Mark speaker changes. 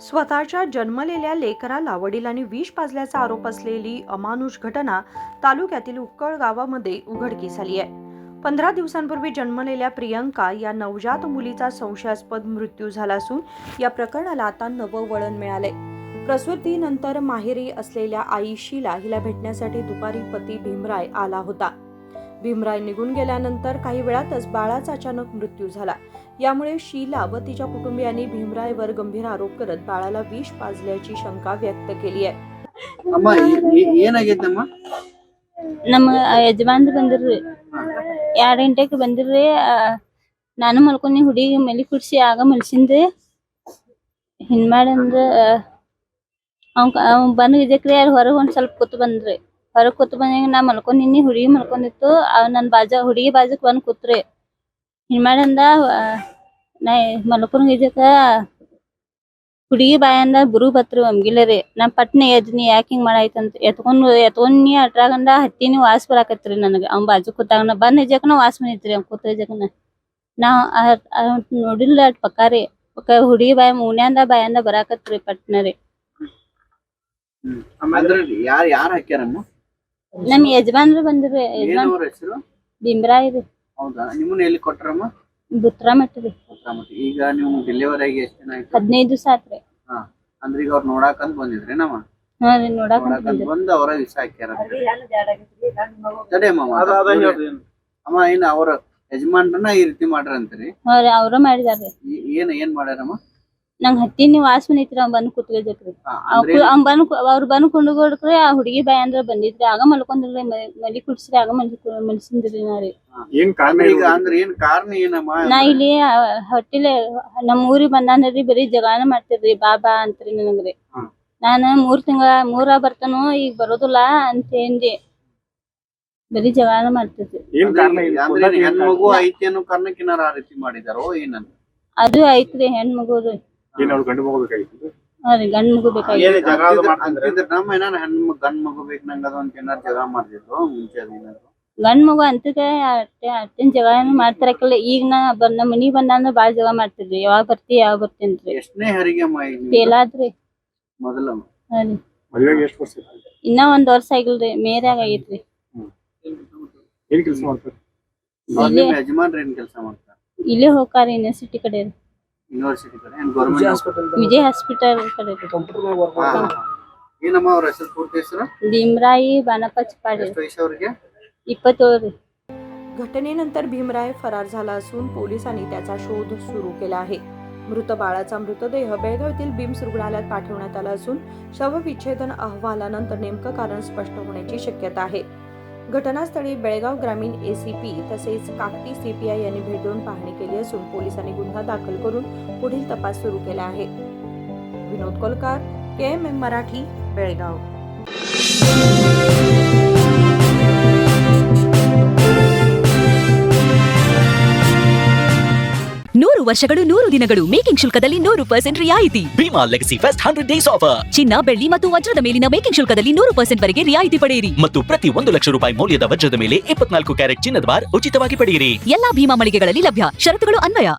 Speaker 1: स्वतःच्या जन्मलेल्या लेकराला वडिलांनी विष पाजल्याचा आरोप असलेली अमानुष घटना तालुक्यातील उक्कळ गावामध्ये उघडकीस आली आहे. 15 दिवसांपूर्वी जन्मलेल्या प्रियंका या नवजात मुलीचा संशयास्पद मृत्यू झाला असून या प्रकरणाला आता नवं वळण मिळाले. प्रसूतीनंतर माहेरी असलेल्या आई शीला हिला भेटण्यासाठी दुपारी पती भीमराय आला होता. भीमराय निघून गेल्यानंतर काही वेळातच बाळाचा अचानक मृत्यू झाला. यामुळे शीला व तिच्या कुटुंबियांनी भीमरायवर गंभीर आरोप करत बाळाला विष पाजल्याची शंका व्यक्त केली आहे.
Speaker 2: ನಮ್ಮ ಯಜಮಾನ್ರು ಬಂದಿರ್ರಿ 2 ಗಂಟೆಗೆ ಬಂದಿರ್ರಿ. ನಾನು ಮಲ್ಕೊಂಡಿ, ಹುಡುಗಿ ಮಲಿ ಕುಡ್ಸಿ ಆಗ ಮಲ್ಸಿಂದ್ರಿ. ಹಿಂಗ್ ಮಾಡಂದ್ರ ಅವ್ ಬಂದ್ ಇದಕ್ರಿ ಹೊರಗೆ ಒಂದ್ ಸ್ವಲ್ಪ ಕೂತ್ ಬಂದ್ರಿ. ಹೊರಗೆ ಕೂತ್ ಬಂದಾಗ ನಾ ಮಲ್ಕೊಂಡಿನಿ, ಹುಡುಗಿ ಮಲ್ಕೊಂಡಿತ್ತು. ನನ್ ಹುಡುಗಿ ಬಾಜುಕ್ ಬಂದ್ ಕೂತ್ರಿ. ಹಿಂಗ್ ಮಾಡಂದ ನಾ ಮಲ್ಕೊಂಡ್ ಇದಕ್ಕ ಹುಡುಗಿ ಬಾಯಂದ ಬುರು ಬತ್ರಿ ಒಮ್ಗಿಲ್ಲರಿ. ನಾ ಪಟ್ನೆ ಎದ್ನಿ, ಯಾಕೆ ಹಿಂಗ್ ಮಾಡಾಯ್ತಂತ ಎತ್ಕೊಂಡ್ನಿ. ಅಟ್ರಾಗಂದ ಹತ್ತಿನಿ, ವಾಸ್ ಬರಾಕತ್ರಿ ನನಗ. ಅವ್ನ ಬಾಜು ಕೂತಾಗ ನಾ ಬಂದ್ ಇಜಕನ ವಾಸ್ ಬಂದಿತ್ರಿ. ಅವ್ನ ಕೂತ ಇಜಕನ ನಾ ನೋಡಿಲ್ಲ ಅಟ್ ಪಕ್ಕಾರಿ. ಹುಡುಗಿ ಬಾಯ ಮೂನ್ಯಾಂದ ಬಾಯಂದ ಬರಾಕತ್ರಿ ಪಟ್ನರಿ. ನಮ್ ಯಜಮಾನ್ರು ಬಂದಿರ್ರಿ. ಭೀಮರಾಯ್ ರೀ.
Speaker 3: ಹೌದಾ? ನಿಮ್ಮನ್ನ ಎಲ್ಲಿ ಕೊಟ್ರಮ್ಮ?
Speaker 2: ಬುತ್ರಾ ಮಟ್ರಿ.
Speaker 3: ಈಗ ನೀವು ಡೆಲಿವರಿ ಆಗಿ ಎಷ್ಟು ದಿನ ಆಯ್ತು?
Speaker 2: 15 ದಿವಸ ಆತ್ರಿ.
Speaker 3: ಅಂದ್ರೆ ಈಗ ಅವ್ರು ನೋಡಾಕಂತ ಬಂದಿದ್ರಿ ನಮ್ಮ?
Speaker 2: ಹಾ ರೀ, ನೋಡಾಕ
Speaker 3: ಬಂದು ಅವರ ವಿಷ ಹಾಕ್ಯಾರ. ಅಮ್ಮ ಏನ್ ಅವ್ರ ಯಜಮಾನ್ರನ್ನ ಈ ರೀತಿ ಮಾಡ್ರಂತ್ರಿ?
Speaker 2: ಹಾ ರೀ, ಅವ್ರ ಮಾಡಿದಾರ್ರಿ.
Speaker 3: ಏನ್ ಮಾಡ್ಯಾರಮ್ಮ?
Speaker 2: ನಂಗ್ ಹತ್ತಿನಿ, ವಾಸ್ ಬಂದಿತ್ರಿ. ಅವ್ನ್ ಬಂದ್ ಕುತ್ಕೊಳ್ರಿ. ಅವ್ರು ಬಂದ್ ಕುಂಡ್ಕೊಡ್ರಿ. ಆ ಹುಡುಗಿ ಬಾಯ ಅಂದ್ರ ಬಂದಿದ್ರಿ. ಆಗ ಮಲ್ಕೊಂಡ್ರಿ, ಮಲಿ ಕುಡ್ಸ್ರಿ. ಆಗ ಮಲ್ಸಿಂದ್ರಿ ನಾ ರೀ.
Speaker 3: ಅಂದ್ರೆ ಏನ್ ಕಾರಣ ಏನಮ್ಮ?
Speaker 2: ನಾ ಇಲ್ಲಿ ಹೊಟ್ಟಿಲೆ ನಮ್ ಊರಿಗೆ ಬಂದಾನ್ರಿ. ಬರೀ ಜಗಳನ ಮಾಡ್ತಿರ್ರಿ. ಬಾ ಅಂತ್ರಿ ನನಗ್ರಿ. ನಾನ 3 ಬರ್ತಾನೋ, ಈಗ ಬರೋದಿಲ್ಲ ಅಂತ ಏನ್ರಿ. ಬರೀ ಜಗಳನ ಮಾಡ್ತಿರ್ರಿ.
Speaker 3: ಹೆಣ್ಮಗು ಐತಿ ಅನ್ನೋ ಕಾರಣಕ್ಕೆ ಏನಾರ ಆ ರೀತಿ ಮಾಡಿದಾರೋ ಏನಂತ?
Speaker 2: ಅದು ಐತ್ರಿ, ಹೆಣ್ಮಗು ರೀ.
Speaker 3: ಗಂಡು ಮಗು ಬೇಕಾಗಿತ್ತು.
Speaker 2: ಹಾ ರೀ, ಗಂಡ್ ಮಗು ಬೇಕಾಗಿತ್ತು.
Speaker 3: ನಮ್ಮ ಏನಾರ ಗಂಡ್ ಮಗು ಬೇಕು ನಂಗದ ಅಂತ ಏನಾರ ಜಗಳ ಮಾಡ್ತಿದ್ರು ಮುಂಚೆ?
Speaker 2: ಗಂಡ್ ಮಗು ಅಂತಕ್ಕೆ ಅಷ್ಟೇನ್ ಜಗಳನ ಮಾಡ್ತಾರಕ್ಕಿಲ್ಲ. ಈಗ ನಮ್ಮ ಮನಿಗ್ ಬಂದಂದ್ರ ಬಾಳ್ ಜಗಳ ಮಾಡ್ತಿದ್ರಿ. ಯಾವಾಗ ಬರ್ತೇನ್ರಿ.
Speaker 3: ಎಷ್ಟನೇ ಹರಿಗೆ
Speaker 2: ಪೇಲಾದ್ರಿ
Speaker 3: ಮೊದಲ?
Speaker 2: ಹಾ ರೀ. ಇನ್ನ 1 ವರ್ಷ ಆಗಿಲ್ರಿ. ಮೇರ್ಯಾಗ ಆಗೈತ್ರಿ.
Speaker 3: ಯಜಮಾನ್ರ ಏನ್ ಕೆಲಸ ಮಾಡ್ತಾರ?
Speaker 2: ಇಲ್ಲೇ ಹೋಗ್ತಾರಿ, ಯೂನಿವರ್ಸಿಟಿ ಕಡೆ ರೀ.
Speaker 3: ಯೂನಿವರ್ಸಿಟಿ ಕಡೆ? ಗವರ್ನಮೆಂಟ್
Speaker 2: ವಿಜಯ್ ಹಾಸ್ಪಿಟಲ್ ಕಡೆ ರೀ.
Speaker 3: ಏನಮ್ಮ ಅವ್ರ ಹೆಸರು? ಪೂರ್ತಿ ಹೆಸರು?
Speaker 2: ಭೀಮರಾಯಿ ಬಾನಪ್ಪ ಚಿಪ್ಪಾಡಿ.
Speaker 3: ಎಷ್ಟು ವಯಸ್ಸು ಅವ್ರಿಗೆ?
Speaker 2: 27 ರೀ.
Speaker 1: घटनेनंतर भीमराय फरार झाला असून पोलिसांनी त्याचा शोध सुरू केला आहे. मृत बाळाचा मृतदेह बेळगाव येथील बिम्स रुग्णालयात पाठवण्यात आला असून शवविच्छेदन अहवालानंतर नेमकं कारण स्पष्ट होण्याची शक्यता आहे. घटनास्थळी बेळगाव ग्रामीण एसीपी तसेच काकटी सीपीआय यांनी भेट देऊन पाहणी केली असून पोलिसांनी गुन्हा दाखल करून पुढील तपास सुरू केला आहे. विनोद कोलकार, KMM मराठी, बेळगाव.
Speaker 4: 100 ವರ್ಷಗಳು 100 ದಿನಗಳು ಮೇಕಿಂಗ್ ಶುಲ್ಕದಲ್ಲಿ 100% ರಿಯಾಯಿತಿ.
Speaker 5: Bhima legacy fest 100 days offer.
Speaker 4: ಚಿನ್ನ, ಬೆಳ್ಳಿ ಮತ್ತು ವಜ್ರದ ಮೇಲಿನ ಮೇಕಿಂಗ್ ಶುಲ್ಕದಲ್ಲಿ 100% ವರೆಗೆ ರಿಯಾಯಿತಿ ಪಡೆಯಿರಿ.
Speaker 5: ಮತ್ತು ಪ್ರತಿ 1 ಲಕ್ಷ ರೂಪಾಯಿ ಮೌಲ್ಯದ ವಜ್ರದ ಮೇಲೆ 24 ಕ್ಯಾರೆಟ್ ಚಿನ್ನದ ಬಾರ್ ಉಚಿತವಾಗಿ ಪಡೆಯಿರಿ.
Speaker 4: ಎಲ್ಲಾ ಭೀಮಾ ಮಳಿಗೆಗಳಲ್ಲಿ ಲಭ್ಯ. ಷರತ್ತುಗಳು ಅನ್ವಯ.